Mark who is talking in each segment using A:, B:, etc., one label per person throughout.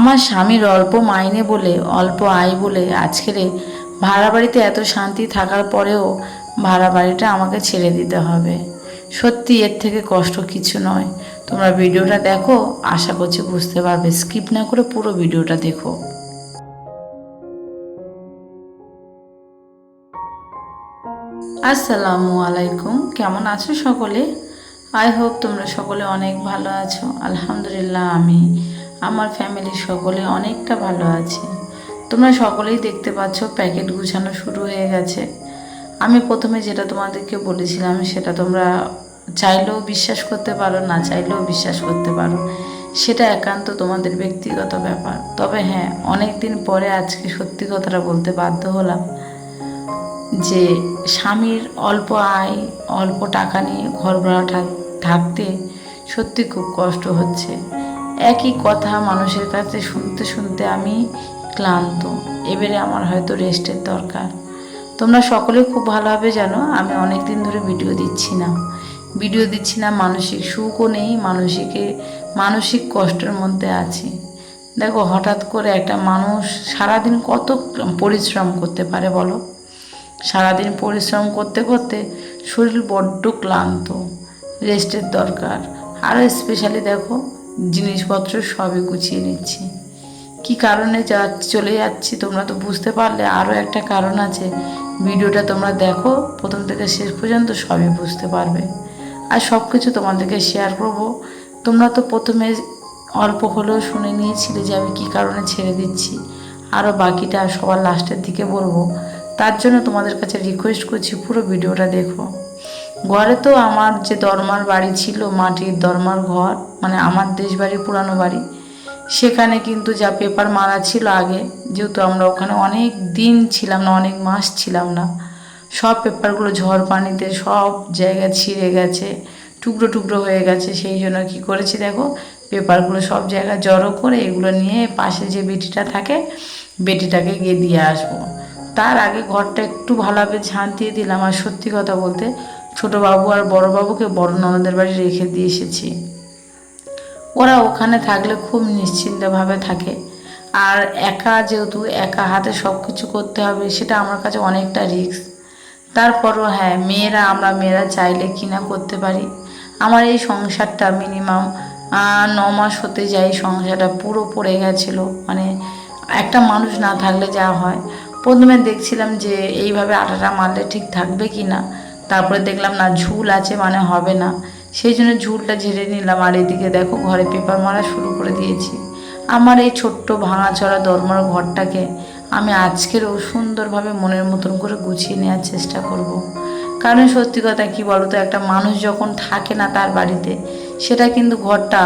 A: আমার স্বামীর অল্প মাইনে বলে, অল্প আয় বলে আজকের ভাড়া বাড়িতে এত শান্তি থাকার পরেও ভাড়া বাড়িটা আমাকে ছেড়ে দিতে হবে। সত্যি এর থেকে কষ্ট কিছু নয়। তোমরা ভিডিওটা দেখো, আশা করছি বুঝতে পারবে। স্কিপ না করে পুরো ভিডিওটা দেখো। আসসালামু আলাইকুম, কেমন আছো সকলে? আই হোপ তোমরা সকলে অনেক ভালো আছো। আলহামদুলিল্লাহ, আমি আমার ফ্যামিলির সকলে অনেকটা ভালো আছি। তোমরা সকলেই দেখতে পাচ্ছ প্যাকেট গুছানো শুরু হয়ে গেছে। আমি প্রথমে যেটা তোমাদেরকে বলেছিলাম সেটা তোমরা চাইলেও বিশ্বাস করতে পারো, না চাইলেও বিশ্বাস করতে পারো, সেটা একান্ত তোমাদের ব্যক্তিগত ব্যাপার। তবে হ্যাঁ, অনেক দিন পরে আজকে সত্যি কথাটা বলতে বাধ্য হলাম যে স্বামীর অল্প আয়, অল্প টাকা নিয়ে ঘর ভাড়া থাকতে সত্যি খুব কষ্ট হচ্ছে। একই কথা মানুষের কাছে শুনতে শুনতে আমি ক্লান্ত। এবারে আমার হয়তো রেস্টের দরকার। তোমরা সকলে খুব ভালোভাবে জানো আমি অনেক দিন ধরে ভিডিও দিচ্ছি না, মানসিক সুখও নেই, মানসিক কষ্টের মধ্যে আছি। দেখো, হঠাৎ করে একটা মানুষ সারাদিন কত পরিশ্রম করতে পারে বলো? সারাদিন পরিশ্রম করতে করতে শরীর বড্ড ক্লান্ত, রেস্টের দরকার। আরও স্পেশালি দেখো, জিনিসপত্র সবই গুছিয়ে নিচ্ছি। কি কারণে চলে যাচ্ছি তোমরা তো বুঝতে পারলে। আরও একটা কারণ আছে, ভিডিওটা তোমরা দেখো প্রথম থেকে শেষ পর্যন্ত, সবই বুঝতে পারবে। আর সব কিছু তোমাদেরকে শেয়ার করব। তোমরা তো প্রথমে অল্প হলেও শুনে নিয়েছিলে যে আমি কী কারণে ছেড়ে দিচ্ছি। আরও বাকিটা সবার লাস্টের দিকে বলবো। তার জন্য তোমাদের কাছে রিকোয়েস্ট করছি পুরো ভিডিওটা দেখো। ঘরে তো আমার যে দরমার বাড়ি ছিল, মাটির দরমার ঘর, মানে আমার দেশ বাড়ির পুরানো বাড়ি, সেখানে কিন্তু যা পেপার মারা ছিল আগে, যেহেতু আমরা ওখানে অনেক দিন ছিলাম না, অনেক মাস ছিলাম না, সব পেপারগুলো ঝড় পানিতে সব জায়গায় ছিঁড়ে গেছে, টুকরো টুকরো হয়ে গেছে। সেই জন্য কী করেছি দেখো, পেপারগুলো সব জায়গায় জড়ো করে এগুলো নিয়ে পাশে যে বেটিটা থাকে, বেটিটাকে গিয়ে দিয়ে আসবো। তার আগে ঘরটা একটু ভালোভাবে ঝাঁট দিয়ে দিলাম। আর সত্যি কথা বলতে, ছোটো বাবু আর বড় বাবুকে বড় ননদের বাড়ি রেখে দিয়ে এসেছি। ওরা ওখানে থাকলে খুব নিশ্চিন্তভাবে থাকে। আর একা, যেহেতু একা হাতে সব কিছু করতে হবে, সেটা আমার কাছে অনেকটা রিস্ক। তারপরও হ্যাঁ, আমরা মেয়েরা চাইলে কিনা করতে পারি। আমার এই সংসারটা মিনিমাম 9 মাস হতে যায়, সংসারটা পুরো পড়ে গেছিলো। মানে একটা মানুষ না থাকলে যা হয়, প্রথমে দেখছিলাম যে এইভাবে আটাটা মারলে ঠিক থাকবে কি না, তারপরে দেখলাম না, ঝুল আছে মানে হবে না। সেই জন্য ঝুলটা ঝেড়ে নিলাম। আর এদিকে দেখো, ঘরে পেপার মারা শুরু করে দিয়েছি। আমার এই ছোট্ট ভাঙাচড়া দরমার ঘরটাকে আমি আজকেরও সুন্দরভাবে মনের মতন করে গুছিয়ে নেওয়ার চেষ্টা করব। কারণ সত্যি কথা কী বলো তো, একটা মানুষ যখন থাকে না তার বাড়িতে, সেটা কিন্তু ঘরটা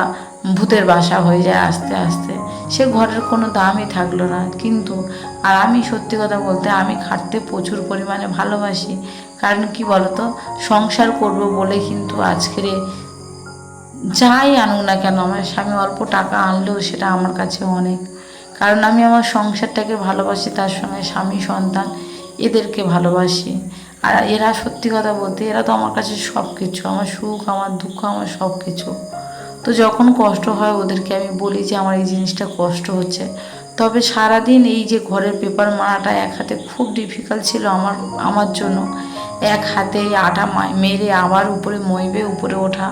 A: ভূতের বাসা হয়ে যায় আস্তে আস্তে। সে ঘরের কোনো দামই থাকলো না। কিন্তু আর আমি সত্যি কথা বলতে, আমি খাটতে প্রচুর পরিমাণে ভালোবাসি। কারণ কি বলতো, সংসার করব বলে কিন্তু আজকের যাই আনুক না কেন, আমার স্বামী অল্প টাকা আনলেও সেটা আমার কাছে অনেক। কারণ আমি আমার সংসারটাকে ভালোবাসি, তার সঙ্গে স্বামী সন্তান এদেরকে ভালোবাসি। আর এরা সত্যি কথা বলতে, এরা তো আমার কাছে সব কিছু, আমার সুখ, আমার দুঃখ, আমার সব কিছু। তো যখন কষ্ট হয় ওদেরকে আমি বলি যে আমার এই জিনিসটা কষ্ট হচ্ছে। তবে সারাদিন এই যে ঘরের পেপার মারাটা এক হাতে খুব ডিফিকাল্ট ছিল আমার জন্য। এক হাতে আটা মেরে আবার উপরে মইবে, উপরে ওঠা,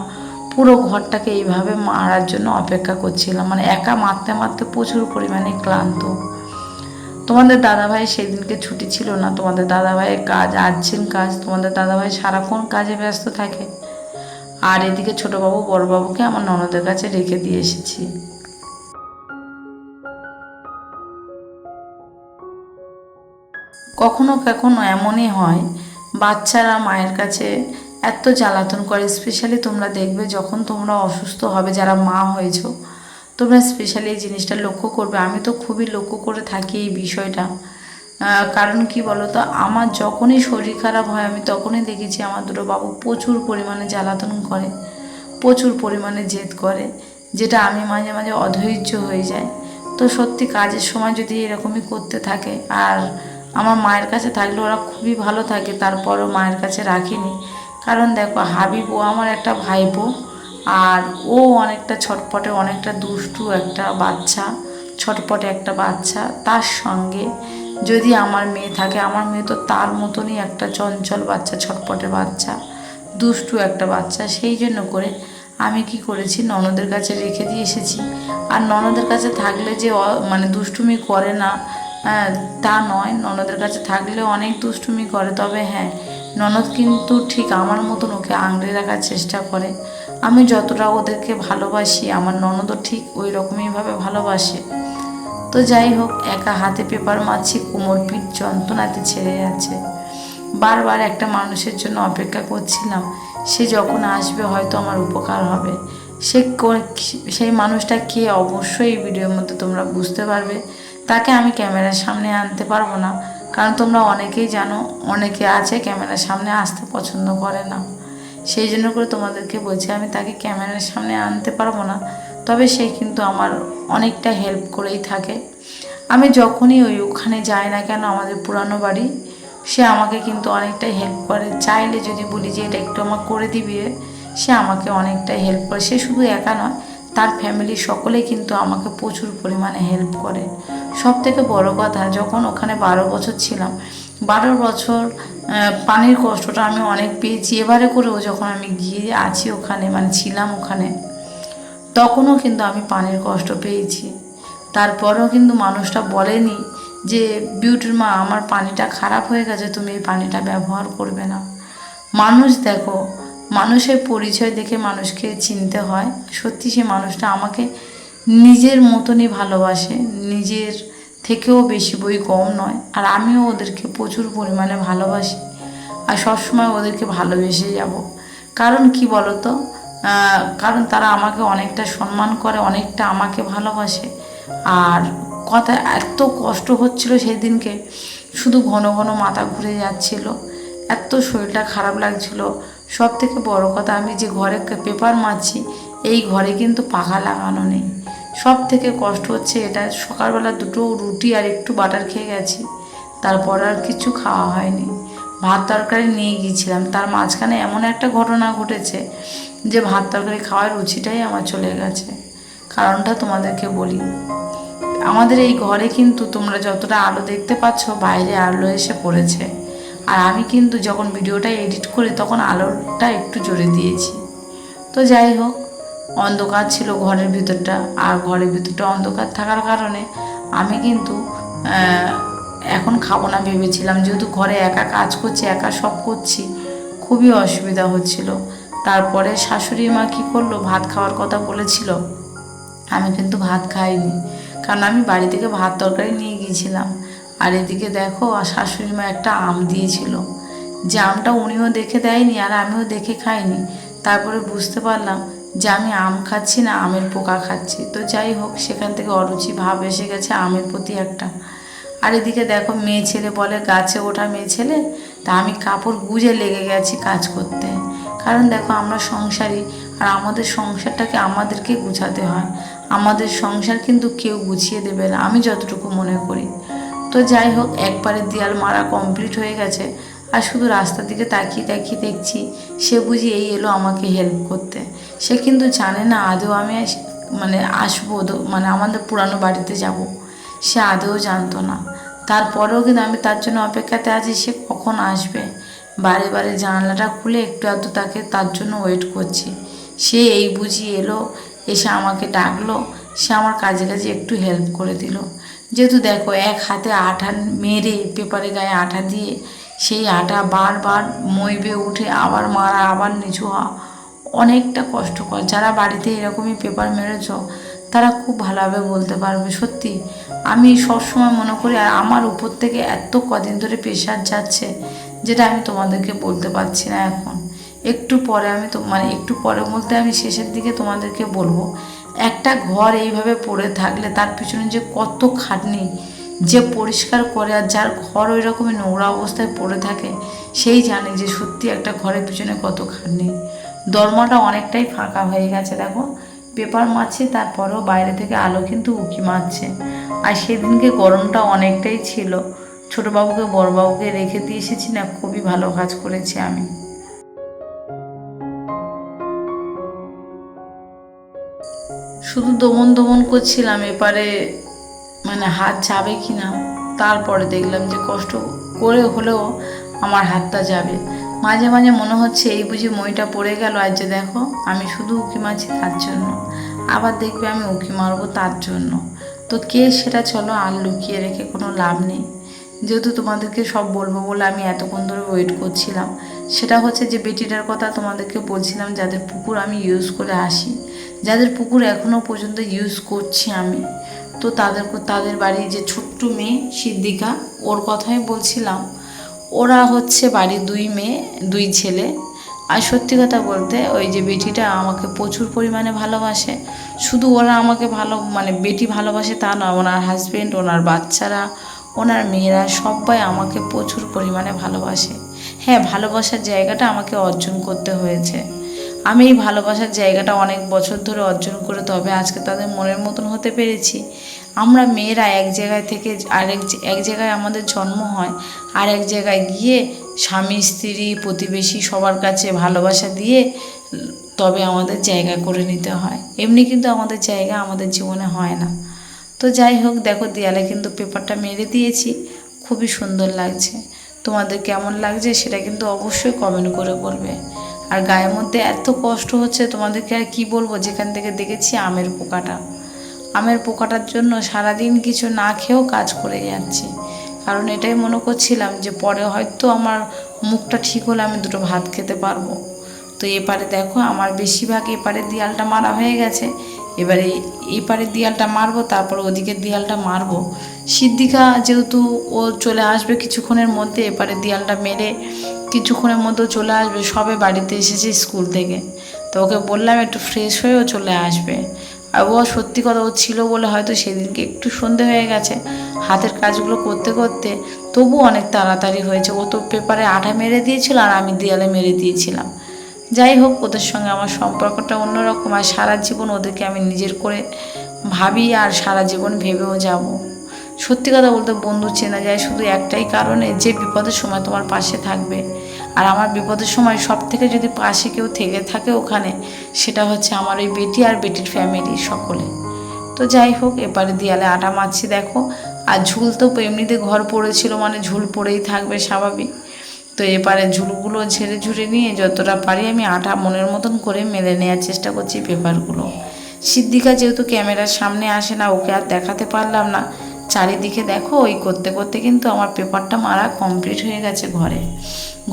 A: পুরো ঘরটাকে এইভাবে মারার জন্য অপেক্ষা করছিলাম। মানে একা মারতে মারতে প্রচুর পরিমাণে ক্লান্ত। তোমাদের দাদাভাই সেদিনকে ছুটি ছিল না। তোমাদের দাদাভাইয়ের কাজ, আর্জেন্ট কাজ। তোমাদের দাদাভাই সারাক্ষণ কাজে ব্যস্ত থাকে। আর এদিকে ছোটোবাবু বড়োবাবুকে আমার ননদের কাছে রেখে দিয়ে এসেছি। কখনো কখনো এমনই হয়, বাচ্চারা মায়ের কাছে এত জ্বালাতন করে। স্পেশালি তোমরা দেখবে যখন তোমরা অসুস্থ হবে, যারা মা হয়েছো, তোমরা স্পেশালি এই জিনিসটা লক্ষ্য করবে। আমি তো খুবই লক্ষ্য করে থাকি এই বিষয়টা। কারণ কি বলো তো, আমার যখনই শরীর খারাপ হয়, আমি তখনই দেখেছি আমার দুটো বাবু প্রচুর পরিমাণে জ্বালাতন করে, প্রচুর পরিমাণে জেদ করে, যেটা আমি মাঝে মাঝে অধৈর্য হয়ে যায়। তো সত্যি কাজের সময় যদি এরকমই করতে থাকে, আর আমার মায়ের কাছে থাকলে ওরা খুবই ভালো থাকে, তারপরও মায়ের কাছে রাখিনি। কারণ দেখো, হাবিব ও আমার একটা ভাইপো, আর ও অনেকটা ছটপটে, অনেকটা দুষ্টু একটা বাচ্চা, ছটপটে একটা বাচ্চা, তার সঙ্গে যদি আমার মেয়ে থাকে, আমার মেয়ে তো তার মতনই একটা চঞ্চল বাচ্চা, ছটপটে বাচ্চা, দুষ্টু একটা বাচ্চা। সেই জন্য করে আমি কি করেছি, ননদের কাছে রেখে দিয়ে এসেছি। আর ননদের কাছে থাকলে যে মানে দুষ্টুমি করে না তা নয়, ননদের কাছে থাকলে অনেক দুষ্টুমি করে। তবে হ্যাঁ, ননদ কিন্তু ঠিক আমার মতন ওকে আঁকড়ে রাখার চেষ্টা করে। আমি যতটা ওদেরকে ভালোবাসি, আমার ননদও ঠিক ওই রকমইভাবে ভালোবাসে। তো যাই হোক, একা হাতে পেপার মারছি, কোমর পিঠ যন্ত্রণাতে ছেড়ে যাচ্ছে। বারবার একটা মানুষের জন্য অপেক্ষা করছিলাম, সে যখন আসবে হয়তো আমার উপকার হবে। সেই মানুষটা কে অবশ্যই এই ভিডিওর মধ্যে তোমরা বুঝতে পারবে। তাকে আমি ক্যামেরার সামনে আনতে পারবো না, কারণ তোমরা অনেকেই জানো, অনেকে আছে ক্যামেরার সামনে আসতে পছন্দ করে না। সেই জন্য করে তোমাদেরকে বলছি, আমি তাকে ক্যামেরার সামনে আনতে পারবো না, তবে সে কিন্তু আমার অনেকটা হেল্প করেই থাকে। আমি যখনই ওখানে যাই না কেন, আমাদের পুরানো বাড়ি, সে আমাকে কিন্তু অনেকটাই হেল্প করে। চাইলে যদি বলি যে এটা একটু আমার করে দিবি, সে আমাকে অনেকটাই হেল্প করে। সে শুধু একা নয়, তার ফ্যামিলির সকলেই কিন্তু আমাকে প্রচুর পরিমাণে হেল্প করে। সব থেকে বড় কথা, যখন ওখানে 12 বছর ছিলাম, 12 বছর পানির কষ্টটা আমি অনেক পেয়েছি। এবারে করেও যখন আমি গিয়ে আছি ওখানে, মানে ছিলাম ওখানে, তখনও কিন্তু আমি পানির কষ্ট পেয়েছি। তারপরেও কিন্তু মানুষটা বলেনি যে বিউটির মা, আমার পানিটা খারাপ হয়ে গেছে, তুমি এই পানিটা ব্যবহার করবে না। মানুষ দেখো, মানুষের পরিচয় দেখে মানুষকে চিনতে হয়। সত্যি সে মানুষটা আমাকে নিজের মতনই ভালোবাসে, নিজের থেকেও বেশি বই কম নয়। আর আমিও ওদেরকে প্রচুর পরিমাণে ভালোবাসি, আর সবসময় ওদেরকে ভালোবেসে যাব। কারণ কি বলো তো, কারণ তারা আমাকে অনেকটা সম্মান করে, অনেকটা আমাকে ভালোবাসে। আর কথা, এত কষ্ট হচ্ছিল সেদিনকে, শুধু ঘন ঘন মাথা ঘুরে যাচ্ছিল, এত শরীরটা খারাপ লাগছিল। সব থেকে বড় কথা, আমি যে ঘরে পেপার মারছি, এই ঘরে কিন্তু পাখা লাগানো নেই। সব থেকে কষ্ট হচ্ছে এটা, সকালবেলা দুটো রুটি আর একটু বাটার খেয়ে গেছি, তারপর আর কিছু খাওয়া হয়নি। ভাত তরকারি নিয়ে গিয়েছিলাম, তার মাঝখানে এমন একটা ঘটনা ঘটেছে যে ভাত তরকারি খাওয়ার রুচিটাই আমার চলে গেছে। কারণটা তোমাদেরকে বলি, আমাদের এই ঘরে কিন্তু তোমরা যতটা আলো দেখতে পাচ্ছ, বাইরে আলো এসে পড়েছে। আর আমি কিন্তু যখন ভিডিওটা এডিট করি, তখন আলোটা একটু জোরে দিয়েছি। তো যাই হোক, অন্ধকার ছিল ঘরের ভিতরটা, আর ঘরের ভিতরটা অন্ধকার থাকার কারণে আমি কিন্তু এখন খাবো না ভেবেছিলাম, যেহেতু ঘরে একা কাজ করছি, একা সব করছি, খুবই অসুবিধা হচ্ছিল। তারপরে শাশুড়ি মা কী করলো, ভাত খাওয়ার কথা বলেছিল, আমি কিন্তু ভাত খাইনি, কারণ আমি বাড়ি থেকে ভাত তরকারি নিয়ে গিয়েছিলাম। আর এদিকে দেখো, শাশুড়ি মা একটা আম দিয়েছিল, যে আমটা উনিও দেখে দেয়নি আর আমিও দেখে খাইনি। তারপরে বুঝতে পারলাম যে আমি আম খাচ্ছি না, আমের পোকা খাচ্ছি। তো যাই হোক, সেখান থেকে অরুচি ভাব এসে গেছে আমের প্রতি একটা। আর এদিকে দেখো, মেয়ে ছেলে বলে গাছে ওঠা মেয়ে ছেলে, তা আমি কাপড় গুজে লেগে গেছি কাজ করতে। কারণ দেখো, আমরা সংসারী, আর আমাদের সংসারটাকে আমাদেরকে গুছাতে হয়। আমাদের সংসার কিন্তু কেউ গুছিয়ে দেবে না, আমি যতটুকু মনে করি। তো যাই হোক, একবারে দেয়াল মারা কমপ্লিট হয়ে গেছে, আর শুধু রাস্তার দিকে তাকিয়ে তাকিয়ে দেখছি সে বুঝি এই এলো আমাকে হেল্প করতে। সে কিন্তু জানে না আদৌ আমি মানে আসবো, মানে আমাদের পুরানো বাড়িতে যাব, সে আদৌ জানতো না। তারপরেও কিন্তু আমি তার জন্য অপেক্ষাতে আছি, সে কখন আসবে। বারে বারে জানালাটা খুলে একটু আধটু তার জন্য ওয়েট করছি। সে এই বুঝি এলো, এসে আমাকে ডাকলো, সে আমার কাজে কাজে একটু হেল্প করে দিল। যেহেতু দেখো, এক হাতে আঠা মেরে, পেপারে গায়ে আঠা দিয়ে, সেই আঠা বারবার মইবে উঠে আবার মারা, আবার নিচু হওয়া, অনেকটা কষ্টকর। যারা বাড়িতে এরকমই পেপার মেরেছ, তারা খুব ভালোভাবে বলতে পারবে। সত্যি আমি সবসময় মনে করি, আর আমার উপর থেকে এত কদিন ধরে প্রেশার যাচ্ছে, যেটা আমি তোমাদেরকে বলতে পারছি না এখন। একটু পরে আমি তো, মানে একটু পরে বলতে আমি শেষের দিকে তোমাদেরকে বলবো, একটা ঘর এইভাবে পড়ে থাকলে তার পিছনে যে কত খাটনি, যে পরিষ্কার করে, আর যার ঘর ওই রকমই নোংরা অবস্থায় পড়ে থাকে, সেই জানে যে সত্যি একটা ঘরের পিছনে কত খাটনি। দরমাটা অনেকটাই ফাঁকা হয়ে গেছে দেখো, পেপার মারছে, তারপরেও বাইরে থেকে আলো কিন্তু উঁকি মারছে। আর সেদিনকে গরমটা অনেকটাই ছিল, ছোটোবাবুকে বড়বাবুকে রেখে দিয়ে এসেছি না, খুবই ভালো কাজ করেছি আমি। শুধু দমন দমন করছিলাম, এপারে মানে হাত যাবে কি না। তারপরে দেখলাম যে কষ্ট করে হলেও আমার হাতটা যাবে। মাঝে মাঝে মনে হচ্ছে এই বুঝি মইটা পড়ে গেল, আর যে দেখো আমি শুধু উঁকি মারছি তার জন্য, আবার দেখবে আমি উঁকি মারবো তার জন্য। তো কে সেটা চলো আর লুকিয়ে রেখে কোনো লাভ নেই। যেহেতু তোমাদেরকে সব বলবো বলে আমি এতক্ষণ ধরে ওয়েট করছিলাম, সেটা হচ্ছে যে বেটিটার কথা তোমাদেরকে বলছিলাম, যাদের পুকুর আমি ইউজ করে আসি, যাদের পুকুর এখনও পর্যন্ত ইউজ করছি আমি। তো তাদের বাড়ি যে ছোট্ট মেয়ে সিদ্দিকা, ওর কথাই বলছিলাম। ওরা হচ্ছে বাড়ির 2 মেয়ে 2 ছেলে। আর সত্যি কথা বলতে ওই যে বেটিটা আমাকে প্রচুর পরিমাণে ভালোবাসে। শুধু ওরা আমাকে মানে বেটি ভালোবাসে তা নয়, ওনার হাজবেন্ড, ওনার বাচ্চারা, ওনার মেয়েরা সবাই আমাকে প্রচুর পরিমাণে ভালোবাসে। হ্যাঁ, ভালোবাসার জায়গাটা আমাকে অর্জন করতে হয়েছে। আমি এই ভালোবাসার জায়গাটা অনেক বছর ধরে অর্জন করে তবে আজকে তাদের মনের মতন হতে পেরেছি। আমরা মেয়েরা এক জায়গায় থেকে এক জায়গায় আমাদের জন্ম হয়, আর এক জায়গায় গিয়ে স্বামী স্ত্রী প্রতিবেশী সবার কাছে ভালোবাসা দিয়ে তবে আমাদের জায়গা করে নিতে হয়। এমনি কিন্তু আমাদের জায়গা আমাদের জীবনে হয় না। তো যাই হোক, দেখো দেয়ালে কিন্তু পেপারটা মেরে দিয়েছি, খুবই সুন্দর লাগছে। তোমাদের কেমন লাগছে সেটা কিন্তু অবশ্যই কমেন্ট করে বলবে। আর গায়ের মধ্যে এত কষ্ট হচ্ছে তোমাদেরকে আর কি বলবো, যেখান থেকে দেখেছি আমের পোকাটার জন্য সারাদিন কিছু না খেয়েও কাজ করে যাচ্ছি। কারণ এটাই মনে করছিলাম যে পরে হয়তো আমার মুখটা ঠিক হলে আমি 2টো ভাত খেতে পারবো। তো এপারে দেখো আমার বেশিরভাগ এপারে দেয়ালটা মারা হয়ে গেছে। এবারে এই পারের দেয়ালটা মারবো, তারপর ওদিকের দেয়ালটা মারবো। সিদ্দিকা যেহেতু ও চলে আসবে কিছুক্ষণের মধ্যে, এপারে দেয়ালটা মেরে কিছুক্ষণের মধ্যে চলে আসবে। সবে বাড়িতে এসেছে স্কুল থেকে, তো ওকে বললাম একটু ফ্রেশ হয়েও চলে আসবে। আর ও সত্যি কথা, ও ছিল বলে হয়তো সেদিনকে একটু সন্ধে হয়ে গেছে হাতের কাজগুলো করতে করতে, তবু অনেক তাড়াতাড়ি হয়েছে। ও তো পেপারে আঠা মেরে দিয়েছিল আর আমি দেয়ালে মেরে দিয়েছিলাম। যাই হোক, ওদের সঙ্গে আমার সম্পর্কটা অন্যরকম, আর সারা জীবন ওদেরকে আমি নিজের করে ভাবি আর সারা জীবন ভেবেও যাব। সত্যি কথা বলতে বন্ধু চেনা যায় শুধু একটাই কারণে, যে বিপদের সময় তোমার পাশে থাকবে। আর আমার বিপদের সময় সব থেকে যদি পাশে কেউ থেকে থাকে ওখানে, সেটা হচ্ছে আমার ওই বেটি আর বেটির ফ্যামিলি সকলে। তো যাই হোক, এপারে দেয়ালে আটা মারছি দেখো। আর ঝুল তো এমনিতে ঘর পড়েছিল, মানে ঝুল পড়েই থাকবে স্বাভাবিক। তো এপারে ঝুলগুলো ঝেড়ে ঝুড়ে নিয়ে যতটা পারি আমি আটা মনের মতন করে মেলে নেওয়ার চেষ্টা করছি পেপারগুলো। সিদ্দিকা যেহেতু ক্যামেরার সামনে আসে না, ওকে আর দেখাতে পারলাম না। চারিদিকে দেখো ওই করতে করতে কিন্তু আমার পেপারটা মারা কমপ্লিট হয়ে গেছে।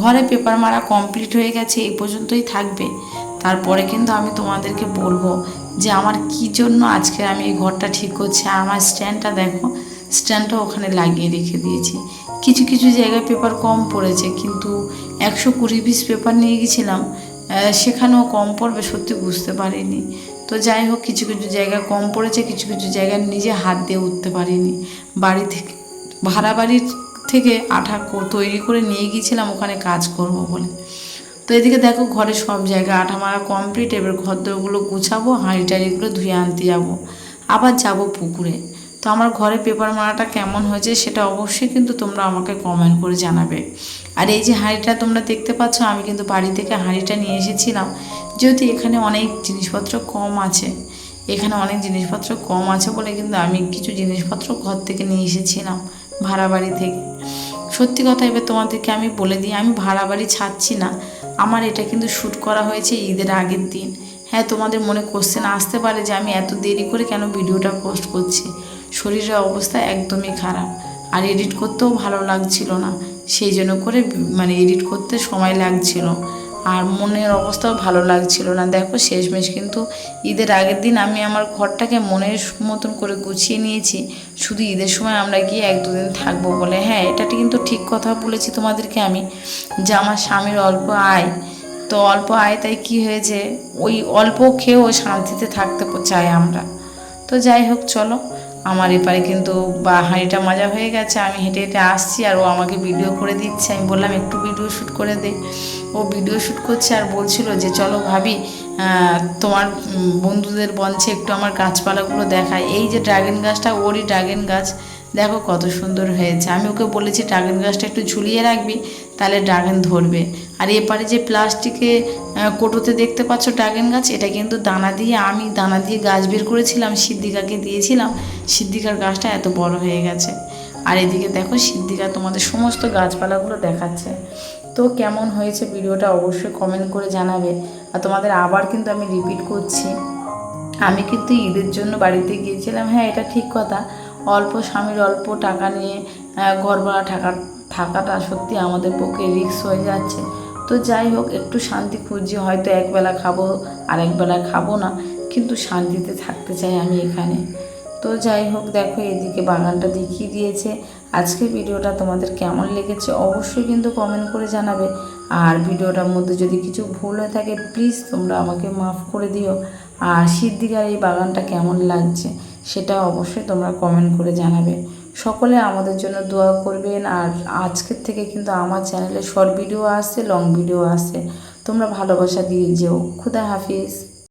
A: ঘরে পেপার মারা কমপ্লিট হয়ে গেছে, এই পর্যন্তই থাকবে। তারপরে কিন্তু আমি তোমাদেরকে বলবো যে আমার কি জন্য আজকে আমি এই ঘরটা ঠিক করছি। আর আমার স্ট্যান্ডটা দেখো, স্ট্যান্ডটা ওখানে লাগিয়ে রেখে দিয়েছি। কিছু কিছু জায়গায় পেপার কম পড়েছে, কিন্তু 120 পিস পেপার নিয়ে গেছিলাম, সেখানেও কম পড়বে সত্যি বুঝতে পারিনি। তো যাই হোক, কিছু কিছু জায়গায় কম পড়েছে, কিছু কিছু জায়গায় নিজে হাত দিয়ে উঠতে পারিনি। বাড়ি থেকে ভাড়া বাড়ির থেকে আঠা তৈরি করে নিয়ে গিয়েছিলাম ওখানে কাজ করব বলে। তো এদিকে দেখো ঘরে সব জায়গায় আঠা মারা কমপ্লিট। এবার ঘরদোরগুলো গুছাবো, হাঁড়ি টাড়িগুলো ধুয়ে আনতে যাব, আবার যাব পুকুরে। তো আমার ঘরে পেপার মারাটা কেমন হয়েছে সেটা অবশ্যই কিন্তু তোমরা আমাকে কমেন্ট করে জানাবে। আর এই যে হাঁড়িটা তোমরা দেখতে পাচ্ছ, আমি কিন্তু বাড়ি থেকে হাঁড়িটা নিয়ে এসেছিলাম, যেহেতু এখানে অনেক জিনিসপত্র কম আছে। এখানে অনেক জিনিসপত্র কম আছে বলে কিন্তু আমি কিছু জিনিসপত্র ঘর থেকে নিয়ে এসেছিলাম ভাড়া বাড়ি থেকে। সত্যি কথা, এবার তোমাদেরকে আমি বলে দিই, আমি ভাড়া বাড়ি ছাড়ছি না। আমার এটা কিন্তু শ্যুট করা হয়েছে ঈদের আগের দিন। হ্যাঁ, তোমাদের মনে কোশ্চেন আসতে পারে যে আমি এত দেরি করে কেন ভিডিওটা পোস্ট করছি। শরীরের অবস্থা একদমই খারাপ, আর এডিট করতেও ভালো লাগছিল না, সেই জন্য করে মানে এডিট করতে সময় লাগছিল, আর মনের অবস্থাও ভালো লাগছিল না। দেখো শেষমেশ কিন্তু ঈদের আগের দিন আমি আমার ঘরটাকে মনের মতন করে গুছিয়ে নিয়েছি, শুধু ঈদের সময় আমরা গিয়ে 1-2 দিন থাকবো বলে। হ্যাঁ, এটা কিন্তু ঠিক কথা বলেছি তোমাদেরকে আমি, যে আমার স্বামীর অল্প আয়। তো অল্প আয়, তাই কি হয়েছে, ওই অল্প খেয়েও শান্তিতে থাকতে চাই আমরা। তো যাই হোক, চলো আমার এপারে কিন্তু হাঁড়িটা মাজা হয়ে গেছে। আমি হেঁটে হেঁটে আসছি আর ও আমাকে ভিডিও করে দিচ্ছে। আমি বললাম একটু ভিডিও শ্যুট করে দে। ও ভিডিও শ্যুট করছে আর বলছিল যে চলো ভাবি, তোমার বন্ধুদের বলছে একটু আমার গাছপালাগুলো দেখায়। এই যে ড্রাগন গাছটা, ওরই ড্রাগন গাছ, দেখো কত সুন্দর হয়েছে। আমি ওকে বলেছি ড্রাগন গাছটা একটু ঝুলিয়ে রাখবি, তাহলে ড্রাগন ধরবে। আর এপারে যে প্লাস্টিকে কোটোতে দেখতে পাচ্ছ ড্রাগন গাছ, এটা কিন্তু আমি দানা দিয়ে গাছ বের করেছিলাম, সিদ্দিকাকে দিয়েছিলাম। সিদ্দিকার গাছটা এত বড় হয়ে গেছে। আর এদিকে দেখো সিদ্দিকা তোমাদের সমস্ত গাছপালাগুলো দেখাচ্ছে। তো কেমন হয়েছে ভিডিওটা অবশ্যই কমেন্ট করে জানাবে। আর তোমাদের আবার কিন্তু আমি রিপিট করছি, আমি কিন্তু ঈদের জন্য বাড়িতে গিয়েছিলাম। হ্যাঁ, এটা ঠিক কথা, স্বামীর অল্প টাকা নিয়ে ঘর ভাড়া থাকাটা সত্যি আমাদের পক্ষে রিস্ক হয়ে যাচ্ছে। তো যাই হোক, একটু শান্তি খুঁজি, হয়তো একবেলা খাবো আর একবেলা খাবো না, কিন্তু শান্তিতে থাকতে চাই আমি এখানে। তো যাই হোক, দেখো এদিকে বাগানটা দেখিয়ে দিয়েছে। আজকে ভিডিওটা তোমাদের কেমন লেগেছে অবশ্যই কিন্তু কমেন্ট করে জানাবে। আর ভিডিওটার মধ্যে যদি কিছু ভুল হয়ে থাকে প্লিজ তোমরা আমাকে মাফ করে দিও। আর সিদ্দিকার এই বাগানটা কেমন লাগছে সেটা অবশ্যই তোমরা কমেন্ট করে জানাবে। সকলে আমাদের জন্য দোয়া করবেন। আর আজকের থেকে কিন্তু আমার চ্যানেলে শর্ট ভিডিও আসছে, লং ভিডিও আসছে, তোমরা ভালোবাসা দিয়ে যেও। খুদা হাফিজ।